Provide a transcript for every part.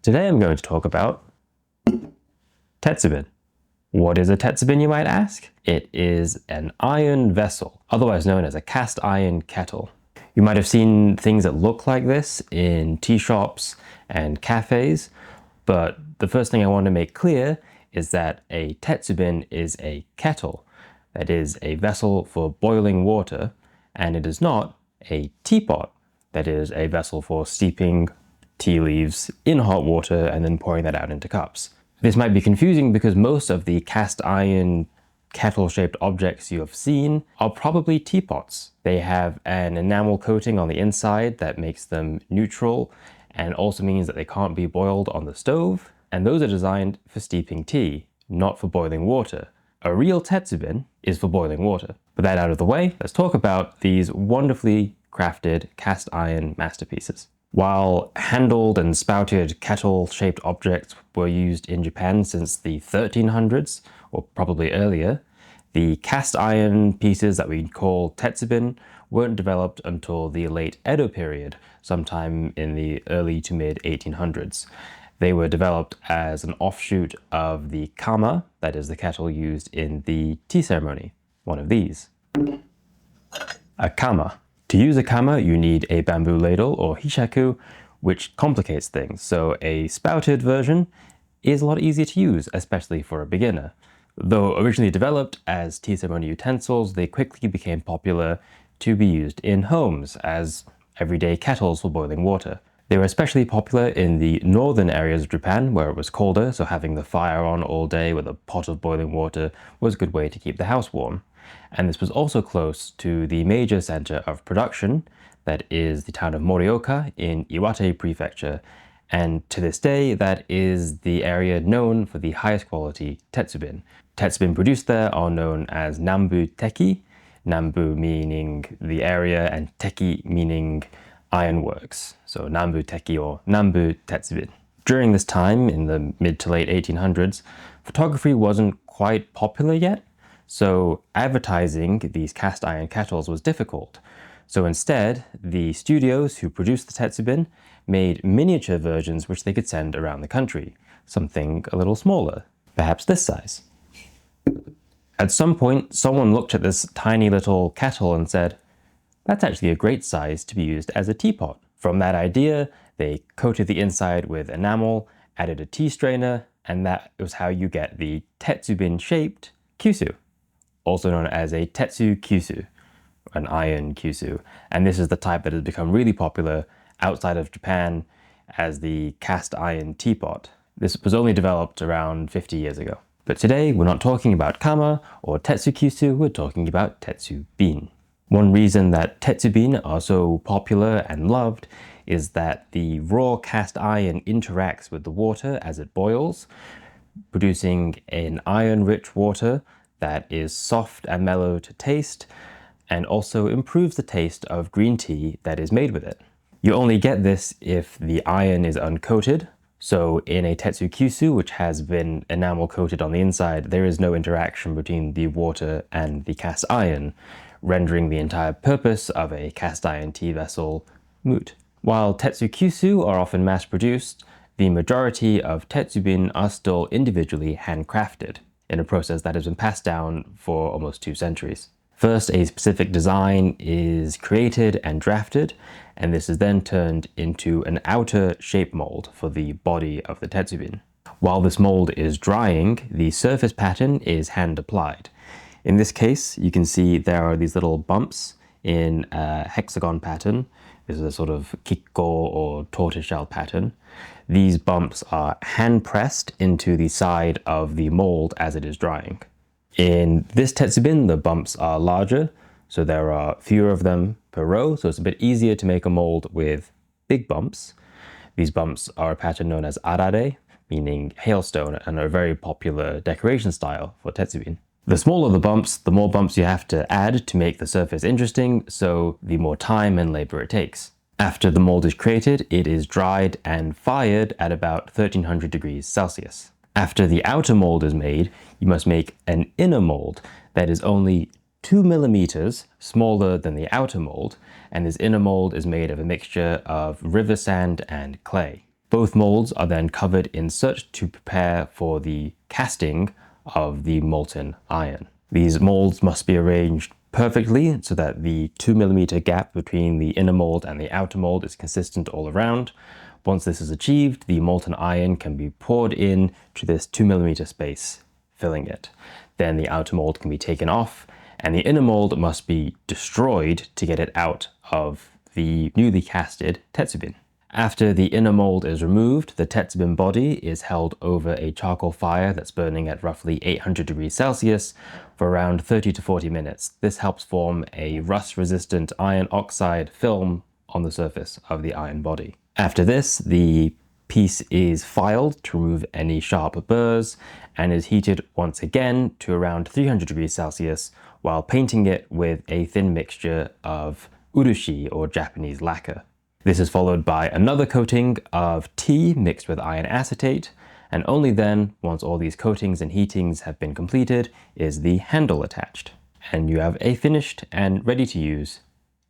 Today I'm going to talk about Tetsubin. What is a Tetsubin, you might ask? It is an iron vessel, otherwise known as a cast iron kettle. You might have seen things that look like this in tea shops and cafes, but the first thing I want to make clear is that a Tetsubin is a kettle, that is a vessel for boiling water, and it is not a teapot, that is a vessel for steeping tea leaves in hot water and then pouring that out into cups. This might be confusing because most of the cast iron kettle-shaped objects you have seen are probably teapots. They have an enamel coating on the inside that makes them neutral and also means that they can't be boiled on the stove, and those are designed for steeping tea, not for boiling water. A real Tetsubin is for boiling water. With that out of the way, let's talk about these wonderfully crafted cast iron masterpieces. While handled and spouted kettle-shaped objects were used in Japan since the 1300s, or probably earlier, the cast iron pieces that we call Tetsubin weren't developed until the late Edo period, sometime in the early to mid 1800s. They were developed as an offshoot of the kama, that is the kettle used in the tea ceremony. One of these. A kama. To use a kama, you need a bamboo ladle or hishaku, which complicates things, so a spouted version is a lot easier to use, especially for a beginner. Though originally developed as tea ceremony utensils, they quickly became popular to be used in homes as everyday kettles for boiling water. They were especially popular in the northern areas of Japan where it was colder, so having the fire on all day with a pot of boiling water was a good way to keep the house warm. And this was also close to the major center of production, that is the town of Morioka in Iwate Prefecture, and to this day that is the area known for the highest quality Tetsubin. Tetsubin produced there are known as Nanbu teki, Nanbu meaning the area and teki meaning ironworks, so Nanbu teki or Nanbu Tetsubin. During this time, in the mid to late 1800s, photography wasn't quite popular yet, so advertising these cast iron kettles was difficult. So instead, the studios who produced the Tetsubin made miniature versions which they could send around the country, something a little smaller, perhaps this size. At some point, someone looked at this tiny little kettle and said, "That's actually a great size to be used as a teapot." From that idea, they coated the inside with enamel, added a tea strainer, and that was how you get the Tetsubin-shaped kyusu, also known as a tetsu kyusu, an iron kyusu. And this is the type that has become really popular outside of Japan as the cast iron teapot. This was only developed around 50 years ago. But today, we're not talking about kama or tetsu kyusu, we're talking about tetsubin. One reason that tetsubin are so popular and loved is that the raw cast iron interacts with the water as it boils, producing an iron-rich water that is soft and mellow to taste, and also improves the taste of green tea that is made with it. You only get this if the iron is uncoated, so in a tetsu kyusu, which has been enamel coated on the inside, there is no interaction between the water and the cast iron, rendering the entire purpose of a cast iron tea vessel moot. While tetsu kyusu are often mass-produced, the majority of tetsubin are still individually handcrafted, in a process that has been passed down for almost 2 centuries. First, a specific design is created and drafted, and this is then turned into an outer shape mold for the body of the tetsubin. While this mold is drying, the surface pattern is hand applied. In this case, you can see there are these little bumps in a hexagon pattern. This is a sort of kikko or tortoiseshell pattern. These bumps are hand pressed into the side of the mold as it is drying. In this tetsubin, the bumps are larger, so there are fewer of them per row, so it's a bit easier to make a mold with big bumps. These bumps are a pattern known as arare, meaning hailstone, and are a very popular decoration style for tetsubin. The smaller the bumps, the more bumps you have to add to make the surface interesting, so the more time and labor it takes. After the mold is created, it is dried and fired at about 1300 degrees Celsius. After the outer mold is made, you must make an inner mold that is only 2 millimeters smaller than the outer mold, and this inner mold is made of a mixture of river sand and clay. Both molds are then covered in soot to prepare for the casting of the molten iron. These molds must be arranged perfectly so that the 2mm gap between the inner mold and the outer mold is consistent all around. Once this is achieved, the molten iron can be poured in to this 2mm space, filling it. Then the outer mold can be taken off, and the inner mold must be destroyed to get it out of the newly casted tetsubin. After the inner mold is removed, the tetsubin body is held over a charcoal fire that's burning at roughly 800 degrees Celsius for around 30 to 40 minutes. This helps form a rust-resistant iron oxide film on the surface of the iron body. After this, the piece is filed to remove any sharp burrs and is heated once again to around 300 degrees Celsius while painting it with a thin mixture of urushi or Japanese lacquer. This is followed by another coating of tea mixed with iron acetate, and only then, once all these coatings and heatings have been completed, is the handle attached. And you have a finished and ready to use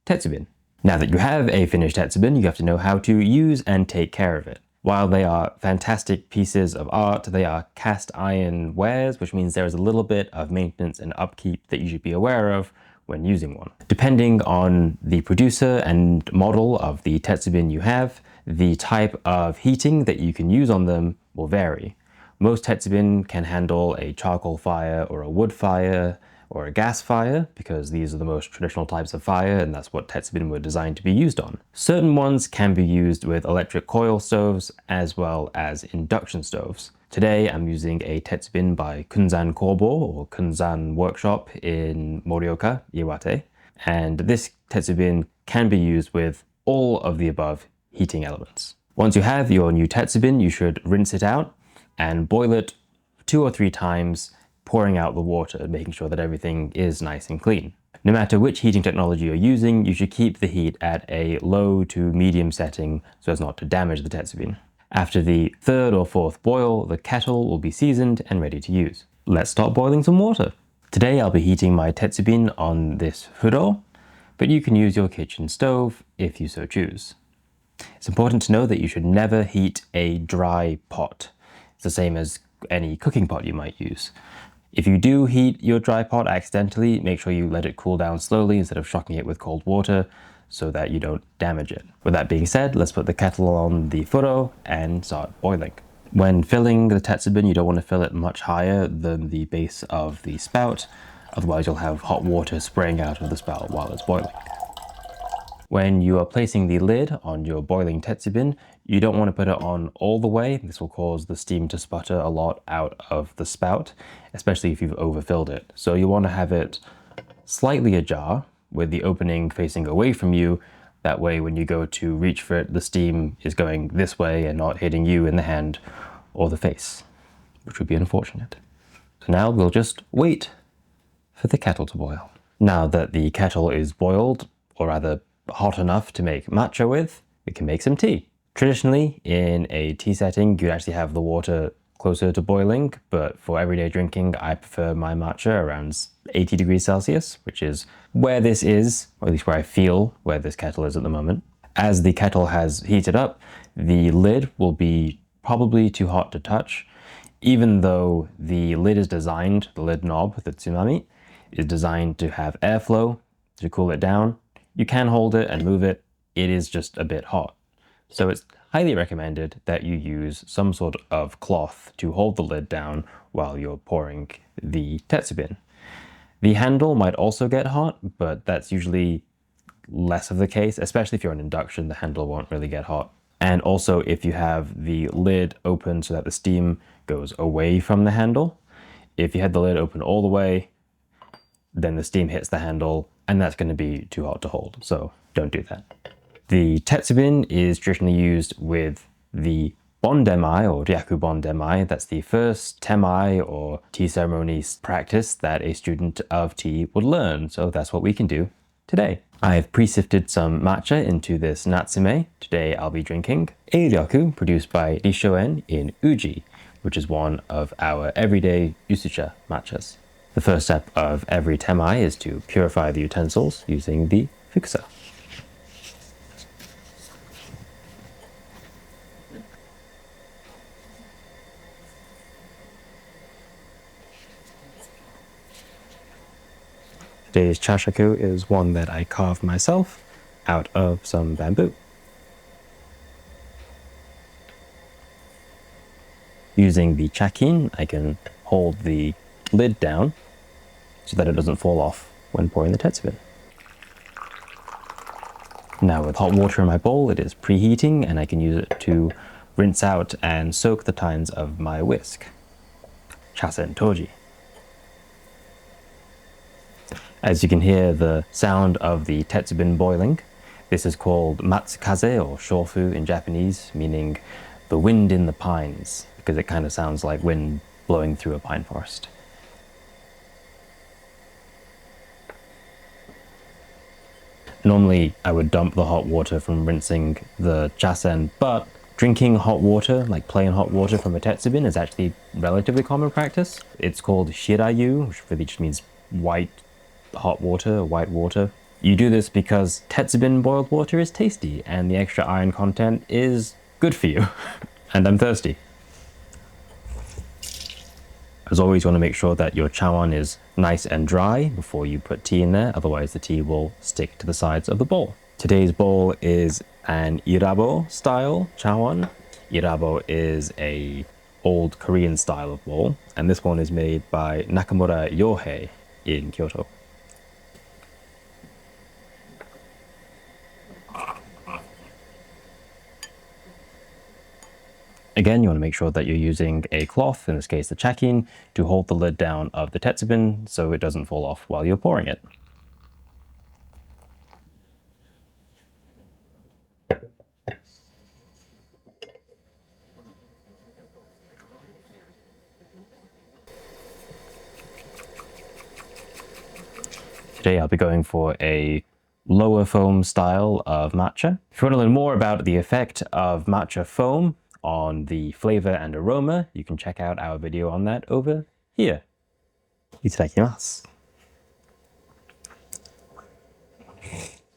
tetsubin. Now that you have a finished tetsubin, you have to know how to use and take care of it. While they are fantastic pieces of art, they are cast iron wares, which means there is a little bit of maintenance and upkeep that you should be aware of when using one. Depending on the producer and model of the tetsubin you have, the type of heating that you can use on them will vary. Most tetsubin can handle a charcoal fire or a wood fire or a gas fire, because these are the most traditional types of fire and that's what tetsubin were designed to be used on. Certain ones can be used with electric coil stoves as well as induction stoves. Today I'm using a tetsubin by Kunzan Ko or Kunzan Workshop in Morioka, Iwate, and this tetsubin can be used with all of the above heating elements. Once you have your new tetsubin, you should rinse it out and boil it 2 or 3 times, pouring out the water, making sure that everything is nice and clean. No matter which heating technology you're using, you should keep the heat at a low to medium setting so as not to damage the tetsubin. After the 3rd or 4th boil, the kettle will be seasoned and ready to use. Let's start boiling some water. Today I'll be heating my tetsubin on this furo, but you can use your kitchen stove if you so choose. It's important to know that you should never heat a dry pot. It's the same as any cooking pot you might use. If you do heat your dry pot accidentally, make sure you let it cool down slowly instead of shocking it with cold water so that you don't damage it. With that being said, let's put the kettle on the furo and start boiling. When filling the tetsubin, you don't want to fill it much higher than the base of the spout, otherwise you'll have hot water spraying out of the spout while it's boiling. When you are placing the lid on your boiling tetsubin, you don't want to put it on all the way. This will cause the steam to sputter a lot out of the spout, especially if you've overfilled it. So you want to have it slightly ajar with the opening facing away from you. That way when you go to reach for it, the steam is going this way and not hitting you in the hand or the face, which would be unfortunate. So now we'll just wait for the kettle to boil. Now that the kettle is boiled, or rather hot enough to make matcha with, we can make some tea. Traditionally, in a tea setting, you'd actually have the water closer to boiling, but for everyday drinking, I prefer my matcha around 80 degrees Celsius, which is where this is, or at least where I feel where this kettle is at the moment. As the kettle has heated up, the lid will be probably too hot to touch, even though the lid is designed, the lid knob, the tsumami, is designed to have airflow to cool it down. You can hold it and move it, it is just a bit hot. So it's highly recommended that you use some sort of cloth to hold the lid down while you're pouring the tetsubin. The handle might also get hot, but that's usually less of the case, especially if you're on induction, the handle won't really get hot. And also if you have the lid open so that the steam goes away from the handle. If you had the lid open all the way, then the steam hits the handle and that's going to be too hot to hold, so don't do that. The tetsubin is traditionally used with the bondemai or ryaku bondemai. That's the first temai or tea ceremony practice that a student of tea would learn, so that's what we can do today. I've pre-sifted some matcha into this natsume. Today I'll be drinking Eiryoku, produced by Rishoen in Uji, which is one of our everyday Usucha matchas. The first step of every temai is to purify the utensils using the fukusa. Today's chashaku is one that I carved myself out of some bamboo. Using the chakin, I can hold the lid down so that it doesn't fall off when pouring the tetsubin. Now with hot water in my bowl, it is preheating and I can use it to rinse out and soak the tines of my whisk. Chasen toji. As you can hear the sound of the tetsubin boiling, this is called matsukaze or shofu in Japanese, meaning the wind in the pines, because it kind of sounds like wind blowing through a pine forest. Normally, I would dump the hot water from rinsing the chasen, but drinking hot water, like plain hot water from a tetsubin, is actually relatively common practice. It's called shirayu, which really just means white hot water, white water. You do this because tetsubin boiled water is tasty and the extra iron content is good for you. And I'm thirsty. As always, you want to make sure that your chawan is nice and dry before you put tea in there, otherwise the tea will stick to the sides of the bowl. Today's bowl is an Irabo style chawan. Irabo is a old Korean style of bowl, and this one is made by Nakamura Yohei in Kyoto. Again, you want to make sure that you're using a cloth, in this case the chakin, to hold the lid down of the tetsubin so it doesn't fall off while you're pouring it. Today I'll be going for a lower foam style of matcha. If you want to learn more about the effect of matcha foam on the flavor and aroma, you can check out our video on that over here. Itadakimasu.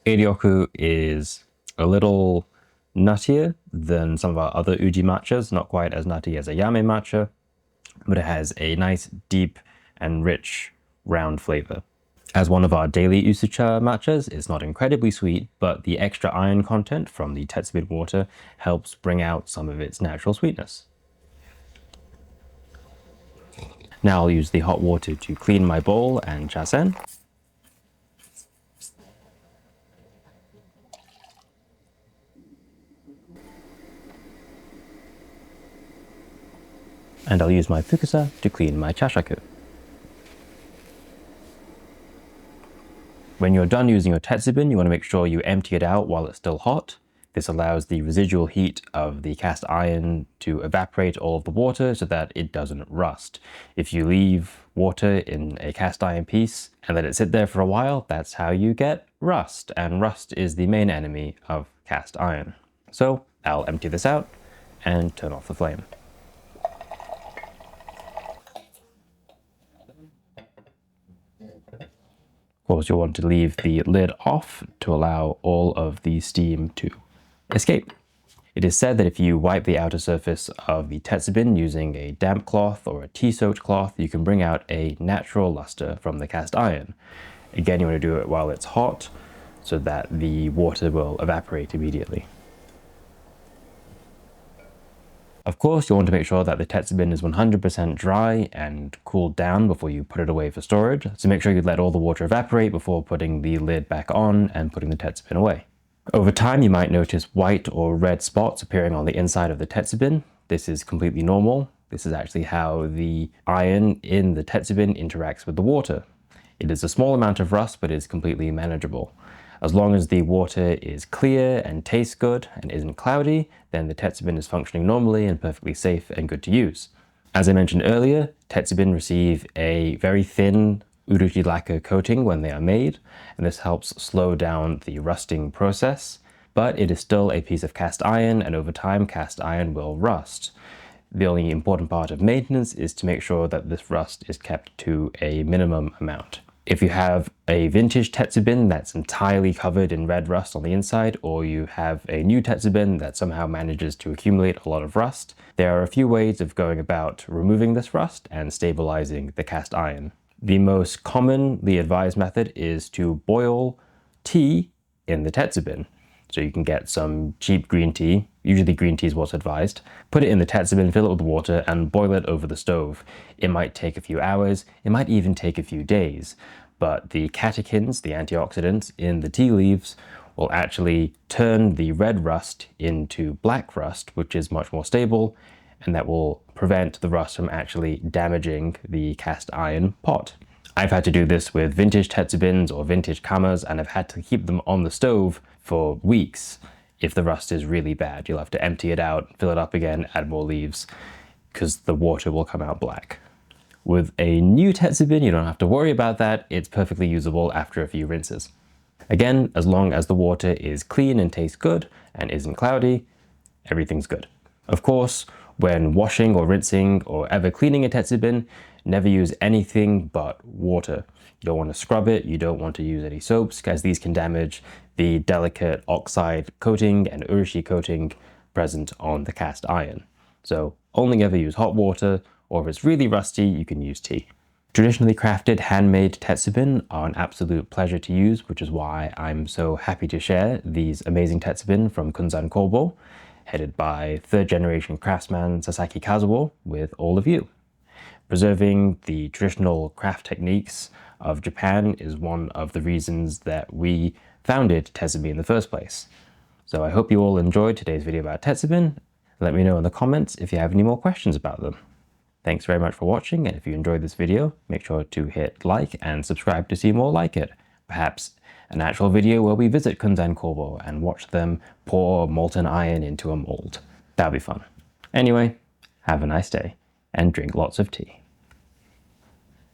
Eiryoku is a little nuttier than some of our other uji matchas, not quite as nutty as a yame matcha, but it has a nice, deep and rich round flavor. As one of our daily usucha matchas, it's not incredibly sweet, but the extra iron content from the tetsubin water helps bring out some of its natural sweetness. Now I'll use the hot water to clean my bowl and chasen. And I'll use my fukusa to clean my chashaku. When you're done using your tetsubin, you want to make sure you empty it out while it's still hot. This allows the residual heat of the cast iron to evaporate all of the water so that it doesn't rust. If you leave water in a cast iron piece and let it sit there for a while, that's how you get rust, and rust is the main enemy of cast iron. So I'll empty this out and turn off the flame. Of course, you'll want to leave the lid off to allow all of the steam to escape. It is said that if you wipe the outer surface of the tetsubin using a damp cloth or a tea-soaked cloth, you can bring out a natural luster from the cast iron. Again, you want to do it while it's hot so that the water will evaporate immediately. Of course, you'll want to make sure that the tetsubin is 100% dry and cooled down before you put it away for storage, so make sure you let all the water evaporate before putting the lid back on and putting the tetsubin away. Over time, you might notice white or red spots appearing on the inside of the tetsubin. This is completely normal. This is actually how the iron in the tetsubin interacts with the water. It is a small amount of rust, but is completely manageable. As long as the water is clear and tastes good and isn't cloudy, then the tetsubin is functioning normally and perfectly safe and good to use. As I mentioned earlier, tetsubin receive a very thin urushi lacquer coating when they are made, and this helps slow down the rusting process, but it is still a piece of cast iron, and over time cast iron will rust. The only important part of maintenance is to make sure that this rust is kept to a minimum amount. If you have a vintage tetsubin that's entirely covered in red rust on the inside, or you have a new tetsubin that somehow manages to accumulate a lot of rust, there are a few ways of going about removing this rust and stabilizing the cast iron. The most commonly advised method is to boil tea in the tetsubin. So you can get some cheap green tea, usually green tea is what's advised, put it in the tetsubin, fill it with water, and boil it over the stove. It might take a few hours, it might even take a few days, but the catechins, the antioxidants in the tea leaves, will actually turn the red rust into black rust, which is much more stable, and that will prevent the rust from actually damaging the cast iron pot. I've had to do this with vintage tetsubins or vintage kamas, and I've had to keep them on the stove for weeks. If the rust is really bad, you'll have to empty it out, fill it up again, add more leaves, because the water will come out black. With a new tetsubin, you don't have to worry about that. It's perfectly usable after a few rinses. Again, as long as the water is clean and tastes good and isn't cloudy, everything's good. Of course, when washing or rinsing or ever cleaning a tetsubin, never use anything but water. You don't want to scrub it, you don't want to use any soaps, because these can damage the delicate oxide coating and urishi coating present on the cast iron. So only ever use hot water, or if it's really rusty, you can use tea. Traditionally crafted handmade tetsubin are an absolute pleasure to use, which is why I'm so happy to share these amazing tetsubin from Kunzan Ko, headed by third generation craftsman Sasaki Kazuo, with all of you. Preserving the traditional craft techniques of Japan is one of the reasons that we founded Tetsubin in the first place. So I hope you all enjoyed today's video about tetsubin. Let me know in the comments if you have any more questions about them. Thanks very much for watching, and if you enjoyed this video, make sure to hit like and subscribe to see more like it. Perhaps an actual video where we visit Kunzan Ko and watch them pour molten iron into a mold. That'd be fun. Anyway, have a nice day and drink lots of tea.